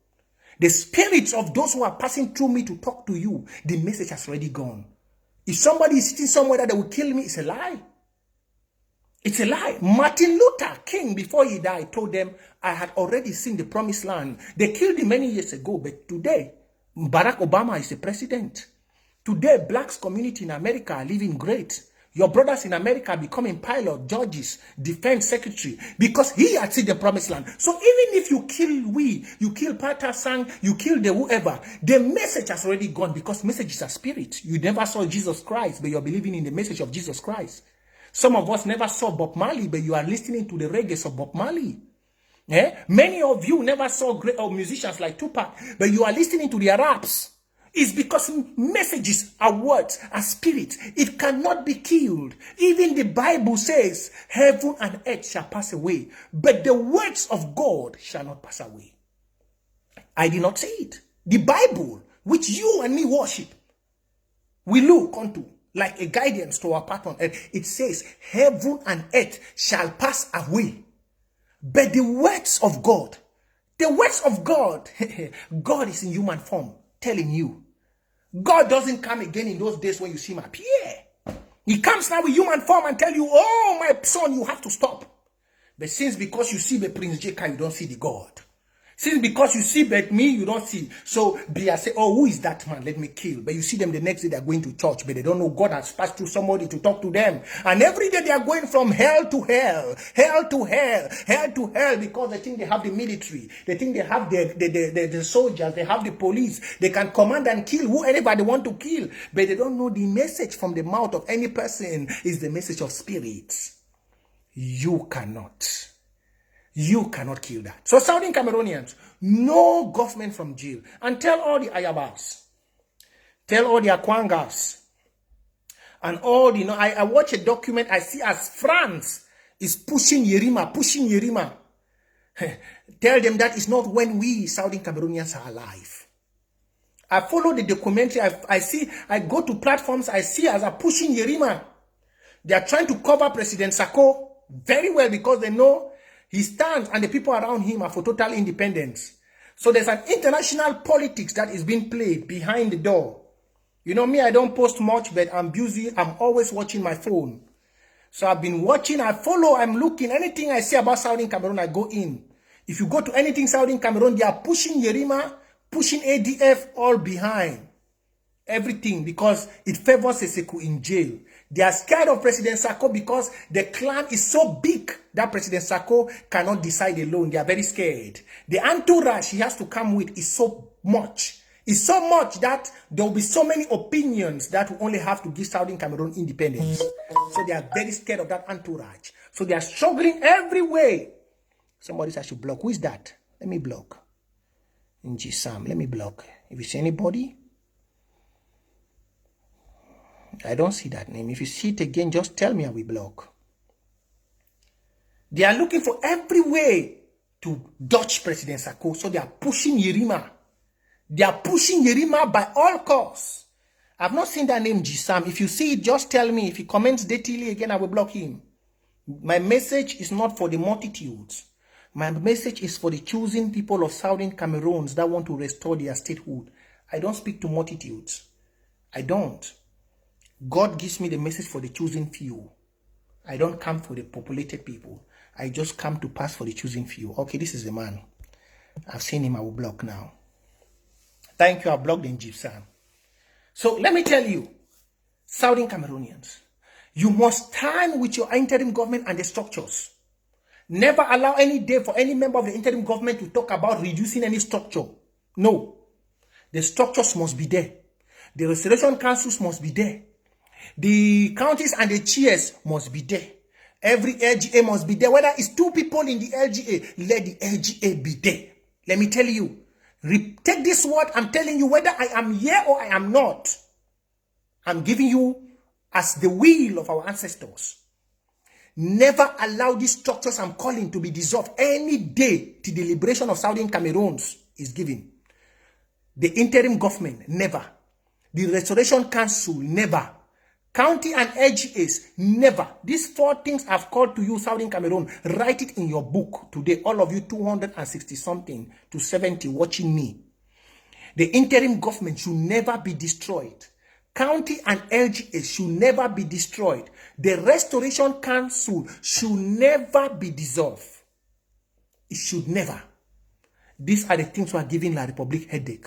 The spirits of those who are passing through me to talk to you, the message has already gone. If somebody is sitting somewhere that they will kill me, it's a lie. It's a lie. Martin Luther King, before he died, told them, I had already seen the promised land. They killed him many years ago, but today, Barack Obama is the president. Today, blacks community in America are living great. Your brothers in America are becoming pilot, judges, defense secretary, because he had seen the promised land. So even if you kill you kill Patasang, you kill the whoever, the message has already gone, because message is a spirit. You never saw Jesus Christ, but you're believing in the message of Jesus Christ. Some of us never saw Bob Marley, but you are listening to the reggae of Bob Marley. Many of you never saw great musicians like Tupac, but you are listening to their raps. It's because messages are words, are spirits. It cannot be killed. Even the Bible says, heaven and earth shall pass away, but the words of God shall not pass away. I did not say it. The Bible, which you and me worship, we look unto like a guidance to our path on earth. It says, heaven and earth shall pass away, but the words of God, God is in human form, telling you. God doesn't come again in those days when you see him appear. He comes now with human form and tell you, oh, my son, you have to stop. But since because you see the Prince Jeka, you don't see the God. Since because you see but me, you don't see. So they say, oh, who is that man? Let me kill. But you see them the next day, they're going to church, but they don't know God has passed through somebody to talk to them. And every day they are going from hell to hell, hell to hell, hell to hell, because they think they have the military. They think they have the soldiers, they have the police. They can command and kill whoever they want to kill. But they don't know the message from the mouth of any person is the message of spirits. You cannot. You cannot kill that. So Southern Cameroonians, no government from jail. And tell all the Ayabas, tell all the Akwangas, and all the, I watch a document, I see as France is pushing Yerima. Tell them that is not when we Southern Cameroonians are alive. I follow the documentary, I go to platforms, I see as are pushing Yerima. They are trying to cover President Sako very well because they know he stands and the people around him are for total independence. So there's an international politics that is being played behind the door. You know me, I don't post much, but I'm busy. I'm always watching my phone. So I've been watching, I follow, I'm looking. Anything I see about Southern Cameroon, I go in. If you go to anything Southern Cameroon, they are pushing Yerima, pushing ADF all behind. Everything, because it favors Seseko in jail. They are scared of President Sako because the clan is so big that President Sako cannot decide alone. They are very scared. The entourage he has to come with is so much. It's so much that there will be so many opinions that will only have to give Southern Cameroon independence. So they are very scared of that entourage. So they are struggling every way. Somebody said I should block. Who is that? Let me block. NG Sam, let me block. If you see anybody, I don't see that name. If you see it again, just tell me I will block. They are looking for every way to dodge President Sako. So they are pushing Yerima. They are pushing Yerima by all costs. I've not seen that name, Gisam. If you see it, just tell me. If he comments daily again, I will block him. My message is not for the multitudes. My message is for the choosing people of Southern Cameroons that want to restore their statehood. I don't speak to multitudes. I don't. God gives me the message for the choosing few. I don't come for the populated people. I just come to pass for the choosing few. Okay, this is the man. I've seen him. I will block now. Thank you. I blocked in Gypsum. So let me tell you, Southern Cameroonians, you must stand with your interim government and the structures. Never allow any day for any member of the interim government to talk about reducing any structure. No. The structures must be there. The restoration councils must be there. The counties and the chairs must be there. Every LGA must be there. Whether it's 2 people in the LGA, let the LGA be there. Let me tell you, take this word I'm telling you, whether I am here or I am not, I'm giving you as the will of our ancestors. Never allow these structures I'm calling to be dissolved any day till the liberation of Southern Cameroons is given. The interim government, never. The Restoration Council, never. County and LGAs, never. These 4 things I've called to you, Southern Cameroon. Write it in your book today. All of you 260 something to 70 watching me. The interim government should never be destroyed. County and LGAs should never be destroyed. The Restoration Council should never be dissolved. It should never. These are the things we are giving La Republic headache.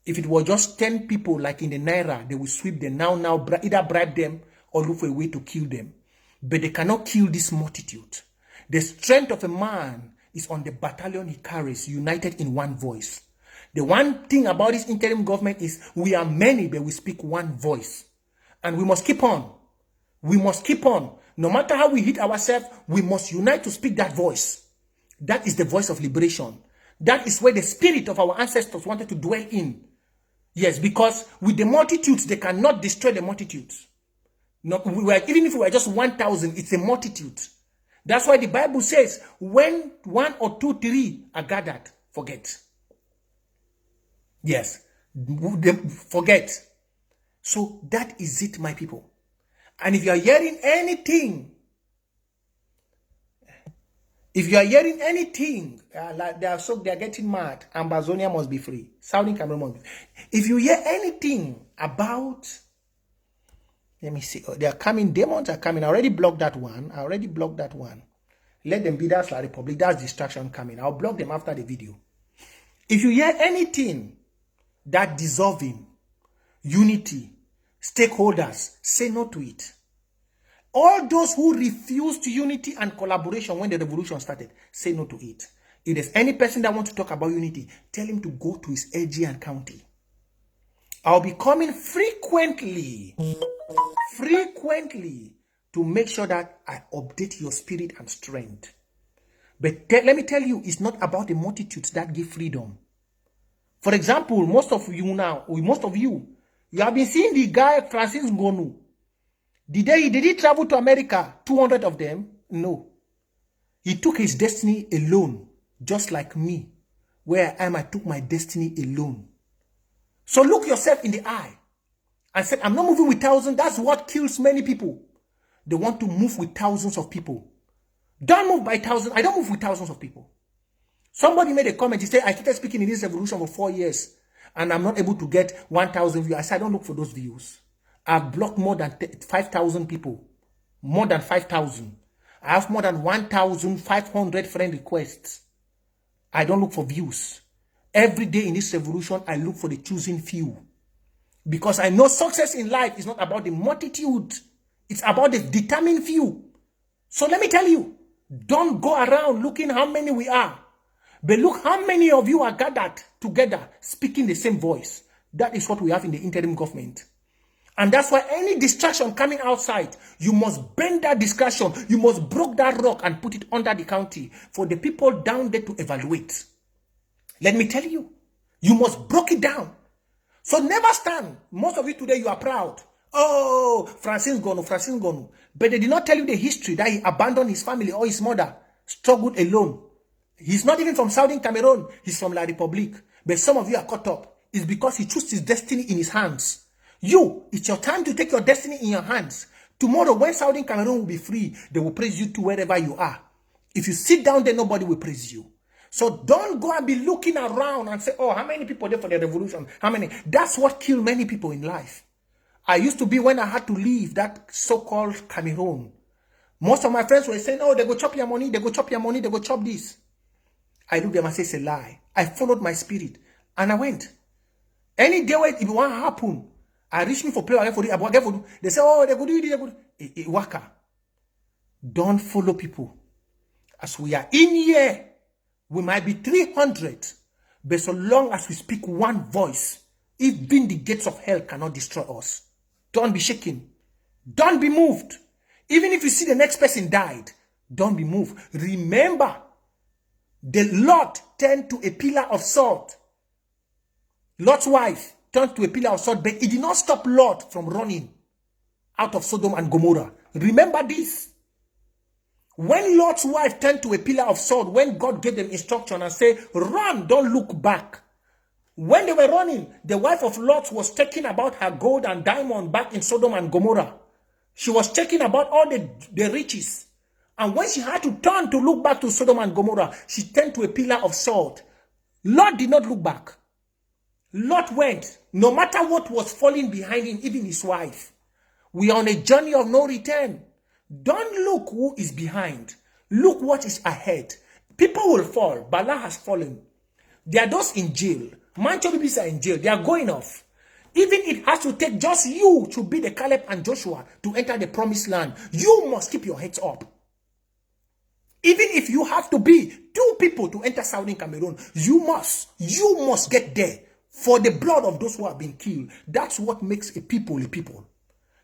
If it was just 10 people like in the Naira, they will sweep them now, either bribe them or look for a way to kill them. But they cannot kill this multitude. The strength of a man is on the battalion he carries, united in one voice. The one thing about this interim government is we are many, but we speak one voice. And we must keep on. We must keep on. No matter how we hit ourselves, we must unite to speak that voice. That is the voice of liberation. That is where the spirit of our ancestors wanted to dwell in. Yes, because with the multitudes, they cannot destroy the multitudes. No, even if we were just 1,000, it's a multitude. That's why the Bible says, when 1 or 2, 3 are gathered, forget. Yes, forget. So that is it, my people. And if you are hearing anything, like they are getting mad, Ambazonia must be free. Southern Cameroon must be free. If you hear anything about, let me see, they are coming, demons are coming. I already blocked that one. Let them be, that's La Republic. That's distraction coming. I'll block them after the video. If you hear anything that dissolving, unity, stakeholders, say no to it. All those who refused unity and collaboration when the revolution started, say no to it. If there's any person that wants to talk about unity, tell him to go to his LG and county. I'll be coming frequently to make sure that I update your spirit and strength. But let me tell you, it's not about the multitudes that give freedom. For example, most of you, you have been seeing the guy Francis Ngonu. Did he travel to America? 200 of them? No. He took his destiny alone, just like me. Where I am, I took my destiny alone. So look yourself in the eye and say, I'm not moving with thousands. That's what kills many people. They want to move with thousands of people. Don't move by thousands. I don't move with thousands of people. Somebody made a comment. He said, I started speaking in this revolution for 4 years and I'm not able to get 1,000 views. I said, I don't look for those views. I've blocked more than 5,000 people. More than 5,000. I have more than 1,500 friend requests. I don't look for views. Every day in this revolution, I look for the choosing few. Because I know success in life is not about the multitude. It's about the determined few. So let me tell you, don't go around looking how many we are. But look how many of you are gathered together speaking the same voice. That is what we have in the interim government. And that's why any distraction coming outside, you must bend that distraction. You must break that rock and put it under the county for the people down there to evaluate. Let me tell you, you must break it down. So never stand. Most of you today, you are proud. Oh, Francine Gonu. But they did not tell you the history that he abandoned his family or his mother, struggled alone. He's not even from Southern Cameroon. He's from La Republique. But some of you are caught up. It's because he chose his destiny in his hands. You, it's your time to take your destiny in your hands. Tomorrow, when Southern Cameroon will be free, they will praise you to wherever you are. If you sit down there, nobody will praise you. So don't go and be looking around and say, oh, how many people there for the revolution? How many? That's what killed many people in life. I used to be when I had to leave that so-called Cameroon. Most of my friends were saying, oh, they go chop your money, they go chop your money, they go chop this. I looked at them and said, it's a lie. I followed my spirit and I went. Any day when it won't happen, I reach me for prayer for it. They say, oh, they go do it. Waka. Don't follow people. As we are in here, we might be 300, but so long as we speak one voice, even the gates of hell cannot destroy us. Don't be shaken. Don't be moved. Even if you see the next person died, don't be moved. Remember, the Lord turned to a pillar of salt. Lot's wife turned to a pillar of salt, but it did not stop Lot from running out of Sodom and Gomorrah. Remember this. When Lot's wife turned to a pillar of salt, when God gave them instruction and said, run, don't look back. When they were running, the wife of Lot was talking about her gold and diamond back in Sodom and Gomorrah. She was talking about all the riches. And when she had to turn to look back to Sodom and Gomorrah, she turned to a pillar of salt. Lot did not look back. Lot went, no matter what was falling behind him, even his wife. We are on a journey of no return. Don't look who is behind. Look what is ahead. People will fall. Bala has fallen. There are those in jail. Mancho babies are in jail. They are going off. Even it has to take just you to be the Caleb and Joshua to enter the promised land. You must keep your heads up. Even if you have to be 2 people to enter Southern Cameroon, you must get there for the blood of those who have been killed. That's what makes a people a people.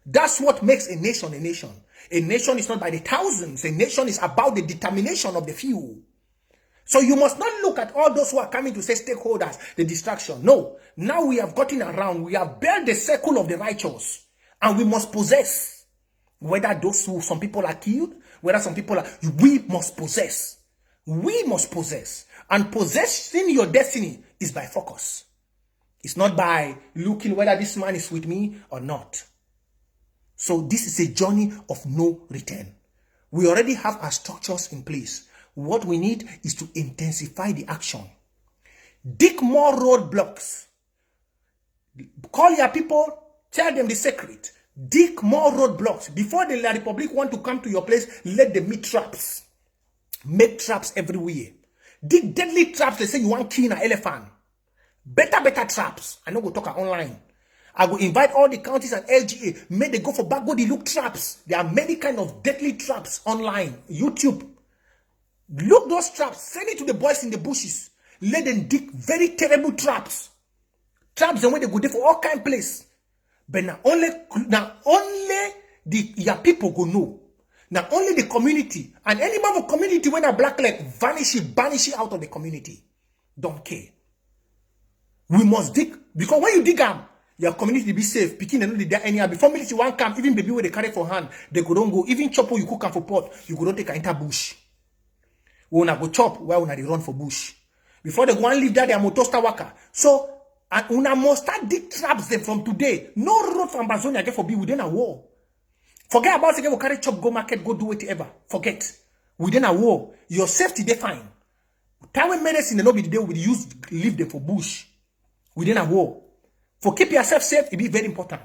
That's what makes a nation a nation. A nation is not by the thousands. A nation is about the determination of the few. So you must not look at all those who are coming to say stakeholders, the distraction. No. Now we have gotten around. We have built the circle of the righteous. And we must possess. Whether those who, some people are killed, whether some people are, we must possess. We must possess. And possessing your destiny is by focus. It's not by looking whether this man is with me or not. So this is a journey of no return. We already have our structures in place. What we need is to intensify the action. Dig more roadblocks. Call your people, tell them the secret. Dig more roadblocks. Before the La Republic want to come to your place, let them meet traps. Make traps everywhere. Dig deadly traps. They say you want kill an elephant. Better traps. I know we'll talk online. I will invite all the counties and LGA. May they go for back, go they look traps. There are many kind of deadly traps online. YouTube. Look those traps. Send it to the boys in the bushes. Let them dig very terrible traps. Traps and when they go there for all kind of place. But now only your people go know. Now only the community. And any member of community when a black leg banish it out of the community. Don't care. We must dig. Because when you dig them, your community be safe. Picking and only there anyhow. Before military one come, even baby where they carry for hand, they go don't go. Even chop you cook am for pot, you go don't take enter bush. We wanna go chop where wanna they run for bush. Before they go and leave that, they are motosta waka. So and una must start dig traps them from today. No road from Amazonia get for be within a war. Forget about it. They will carry chop, go market, go do whatever. Forget. Within a war, your safety they fine. Time when medicine they no be the day we use leave them for bush. Within a war. For keep yourself safe, it be very important.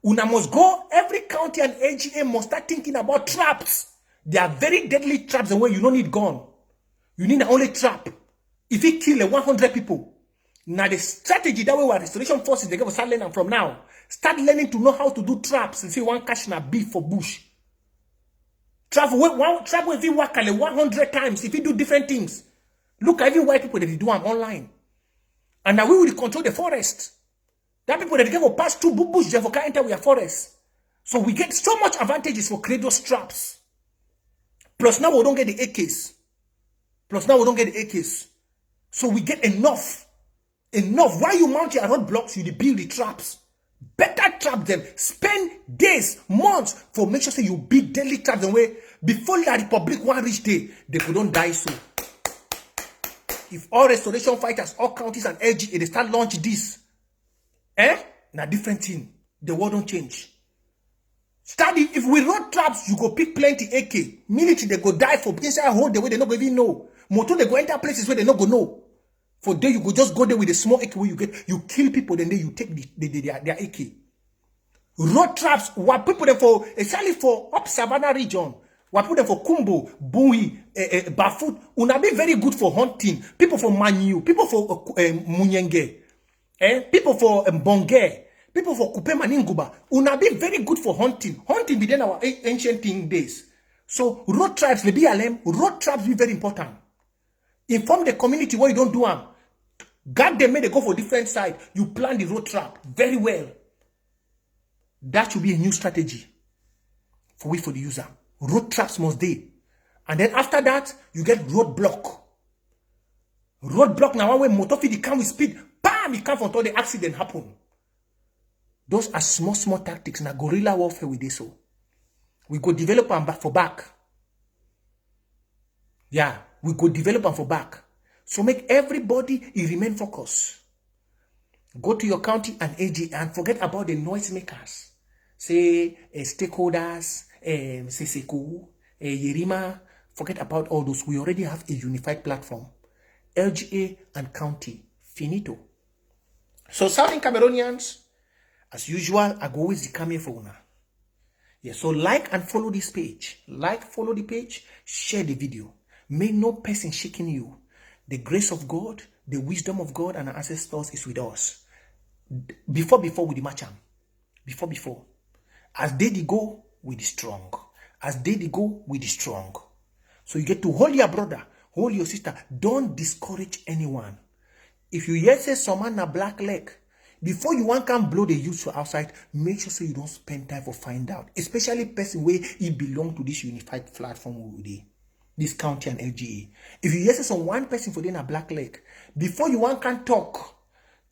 Una must go, every county and AGA must start thinking about traps. They are very deadly traps and where you don't need gun. You need only trap. If he kill 100 people, now the strategy that way where restoration forces they go start learning from now. Start learning to know how to do traps and see one catch na beef for bush. Trap if you work 100 times, if you do different things. Look at even white people that they do them online. And now we will control the forest. That people that they can pass through bush, they can enter with forest. So we get so much advantages for create those traps. Plus now we don't get the AKs. So we get enough. Why you mount your roadblocks, you build the traps. Better trap them. Spend days, months for make sure say you build daily traps and way before the Republic one reach day, they could don't die so. If all restoration fighters, all counties and LGA, they start launch this, na different thing. The world don't change. Study, if we run traps, you go pick plenty AK. Military, they go die for inside hold the way they not go even know. Motor, they go enter places where they not go know. For there, you go just go there with a small AK where you kill people, then you take their AK. Road traps, what people there for, especially for up Savannah region, what put them for Kumbo, Bui, Bafut, una be very good for hunting. People for Manu, people for Munyenge, people for Bonge, people for Kupe Maninguba, una be very good for hunting. Hunting within our ancient days. So road traps, the BLM, road traps be very important. Inform the community what you don't do them. Guard them, may they go for different side. You plan the road trap very well. That should be a new strategy for the user. Road traps must be. And then after that, you get roadblock. Roadblock now when motor feed come with speed, bam, it come until the accident happen. Those are small tactics. Now guerrilla warfare with this. So we go develop them back for back. Yeah, we go develop them for back. So make everybody remain focused. Go to your county and AG and forget about the noisemakers. Say stakeholders, Seseku, Yerima. Forget about all those. We already have a unified platform. LGA and county. Finito. So Southern Cameroonians, as usual, I go always come here for una. Yeah, so like and follow this page. Like, follow the page, share the video. May no person shaking you. The grace of God, the wisdom of God and our ancestors is with us. Before we the match am. Before. As they go, we the strong. As they go, we the strong. So you get to hold your brother, hold your sister. Don't discourage anyone. If you hear say someone a black leg, before you want can blow the youth for outside, make sure so you don't spend time for find out. Especially person where he belong to this unified platform with the this county and LGA. If you hear say one person for then a black leg, before you want can talk,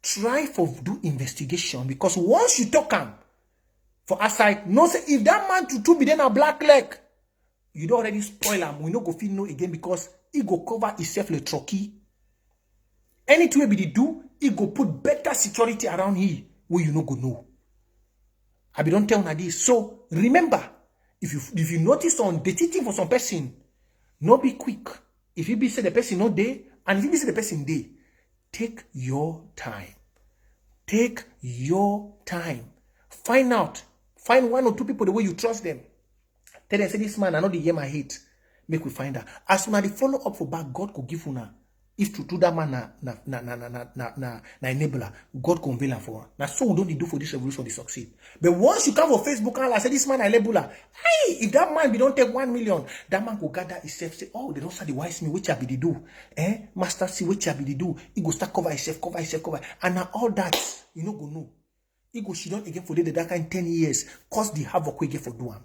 try for do investigation, because once you talk him for outside, no say if that man to be then a black leg, you don't already spoil him. We no go feel no again because he go cover himself le trucky. Anything we do, he go put better security around here where you no go know. I be don't tell na this. So remember, if you notice on the teaching for some person, no be quick. If you be say the person no day, and if you be say the person day, take your time. Take your time. Find out. Find one or two people the way you trust them. Tell them say this man I know the hear my hate. Make we find out. As soon as they follow up for back, God could give una. If to do that man na enabler, God can unveil for. Now so we don't do for this revolution to succeed. But once you come for Facebook and say this man enabler, hey, if that man be don't take 1 million, that man go gather himself, say, oh, they don't say the wise me, which I be the do. Master see which I be the do. He go start cover himself. And now all that, you know go know. He go she don't again for the that kind 10 years, cause the havoc we get for do am.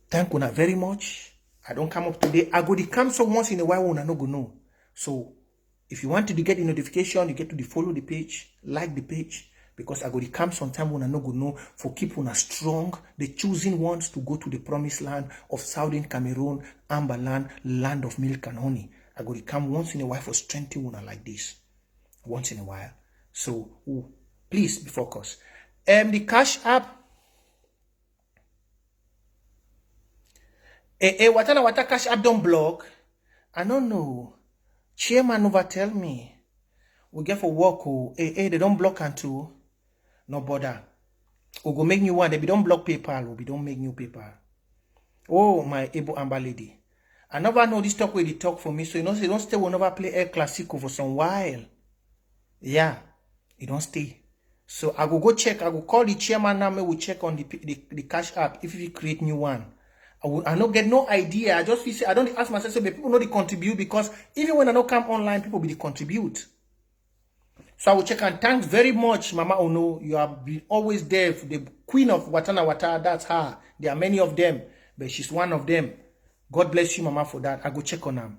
Thank you very much. I don't come up today. I go to come so once in a while when I no go know. So if you want to get the notification, you get to follow the page, like the page, because I go to come sometime when I no go know for keep on a strong, the choosing ones to go to the promised land of Southern Cameroon, Amber land, land of milk and honey. I go to come once in a while for strengthening one like this. Once in a while. So please be focused. The Cash App. What Cash App don't block? I don't know. Chairman over tell me. We get for work. They don't block and too. No bother. We go make new one. They be don't block PayPal. We don't make new PayPal. Oh, my able Amber lady. I never know this talk where they talk for me. So you know, they don't stay. We'll never play El Clasico for some while. Yeah, you don't stay. So I go check. I go call the chairman now. We will check on the Cash App if we create new one. I don't get no idea. I just feel say I don't ask myself, but people know they contribute, because even when I don't come online, people will contribute. So I will check, and thanks very much, Mama Ono. You have been always there for the queen of Watana Wata. That's her. There are many of them, but she's one of them. God bless you, Mama, for that. I go check on them.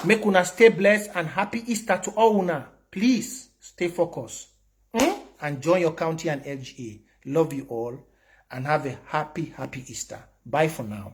Make una stay blessed and happy Easter to all una. Please stay focused. And join your county and FGA. Love you all and have a happy Easter. Bye for now.